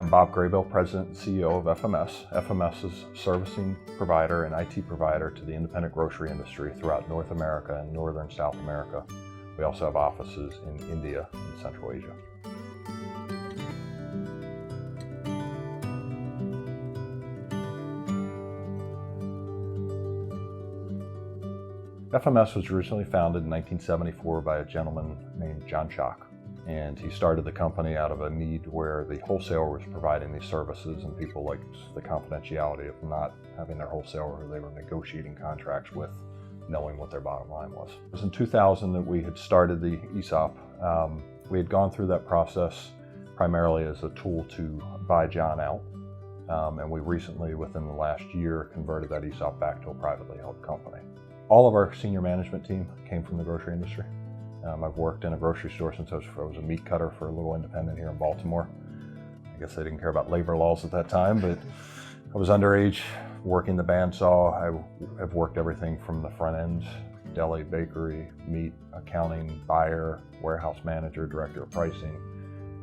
I'm Bob Graybill, President and CEO of FMS. FMS is a servicing provider and IT provider to the independent grocery industry throughout North America and Northern South America. We also have offices in India and Central Asia. FMS was originally founded in 1974 by a gentleman named John Schock. And he started the company out of a need where the wholesaler was providing these services and people liked the confidentiality of not having their wholesaler who they were negotiating contracts with, knowing what their bottom line was. It was in 2000 that we had started the ESOP. We had gone through that process primarily as a tool to buy John out. And we recently, within the last year, converted that ESOP back to a privately held company. All of our senior management team came from the grocery industry. I've worked in a grocery store since I was a meat cutter for a little independent here in Baltimore. I guess they didn't care about labor laws at that time, but I was underage, working the bandsaw. I have worked everything from the front end, deli, bakery, meat, accounting, buyer, warehouse manager, director of pricing.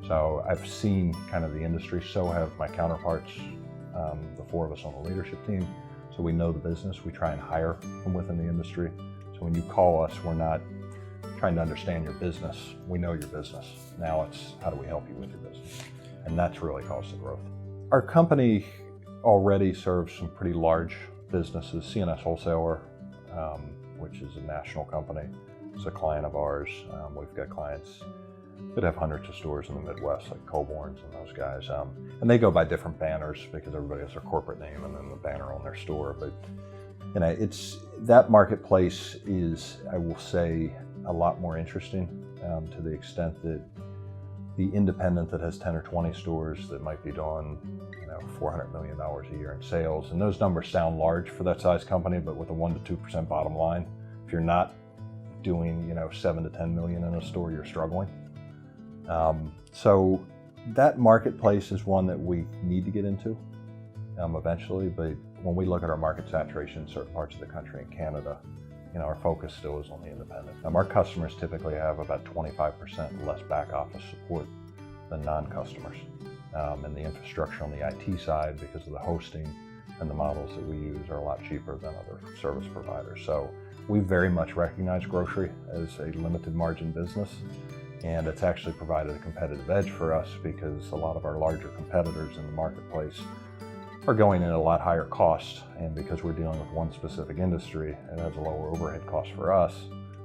So I've seen kind of the industry, so have my counterparts, the four of us on the leadership team. So we know the business, we try and hire from within the industry. So when you call us, we're not trying to understand your business. We know your business. Now it's how do we help you with your business? And that's really caused the growth. Our company already serves some pretty large businesses. C&S Wholesaler, which is a national company, is a client of ours. We've got clients that have hundreds of stores in the Midwest, like Colborn's and those guys. And they go by different banners because everybody has their corporate name and then the banner on their store. But you know, that marketplace is, I will say, a lot more interesting to the extent that the independent that has 10 or 20 stores that might be doing, $400 million a year in sales. And those numbers sound large for that size company, but with a 1% to 2% bottom line, if you're not doing, 7 to 10 million in a store, you're struggling. So that marketplace is one that we need to get into eventually, but when we look at our market saturation in certain parts of the country and Canada, our focus still is on the independent. Our customers typically have about 25% less back office support than non-customers. And the infrastructure on the IT side, because of the hosting and the models that we use, are a lot cheaper than other service providers. So we very much recognize grocery as a limited margin business, and it's actually provided a competitive edge for us because a lot of our larger competitors in the marketplace are going in at a lot higher cost, and because we're dealing with one specific industry, it has a lower overhead cost for us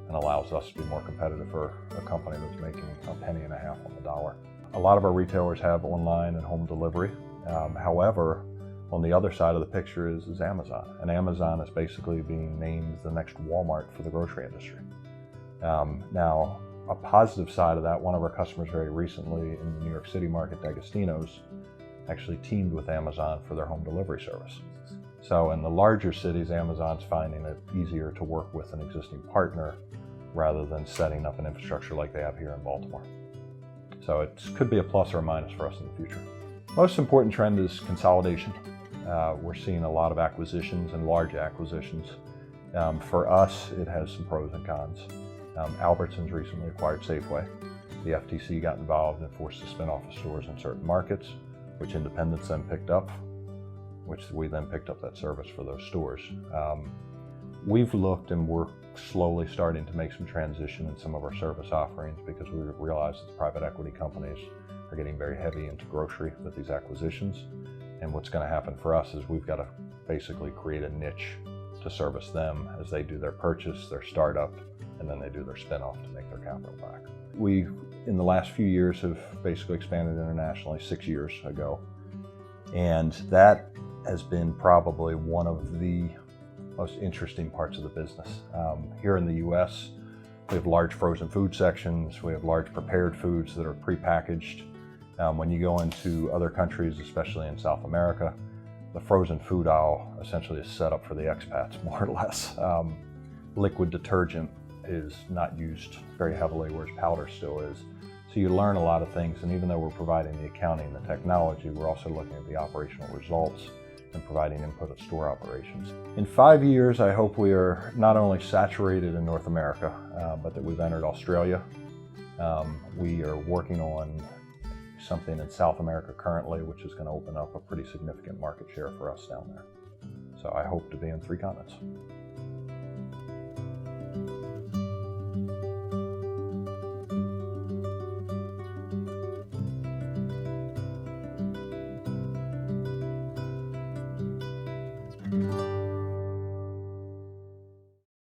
and allows us to be more competitive for a company that's making a penny and a half on the dollar. A lot of our retailers have online and home delivery. However, on the other side of the picture is Amazon, and Amazon is basically being named the next Walmart for the grocery industry. Now, a positive side of that, one of our customers very recently in the New York City market, D'Agostino's, actually teamed with Amazon for their home delivery service. So in the larger cities, Amazon's finding it easier to work with an existing partner rather than setting up an infrastructure like they have here in Baltimore. So it could be a plus or a minus for us in the future. Most important trend is consolidation. We're seeing a lot of acquisitions and large acquisitions. For us, it has some pros and cons. Albertsons recently acquired Safeway. The FTC got involved and forced the spin-off of stores in certain markets, which independents then picked up, which we then picked up that service for those stores. We've looked and we're slowly starting to make some transition in some of our service offerings because we realize that the private equity companies are getting very heavy into grocery with these acquisitions. And what's going to happen for us is we've got to basically create a niche to service them as they do their purchase, their startup, and then they do their spin-off to make their capital back. We, in the last few years, have basically expanded internationally 6 years ago. And that has been probably one of the most interesting parts of the business. Here in the US, we have large frozen food sections, we have large prepared foods that are prepackaged. When you go into other countries, especially in South America, the frozen food aisle essentially is set up for the expats, more or less. Liquid detergent is not used very heavily, whereas powder still is. So you learn a lot of things, and even though we're providing the accounting and the technology, we're also looking at the operational results and providing input of store operations. In 5 years, I hope we are not only saturated in North America, but that we've entered Australia. We are working on something in South America currently, which is going to open up a pretty significant market share for us down there. So I hope to be in 3 continents.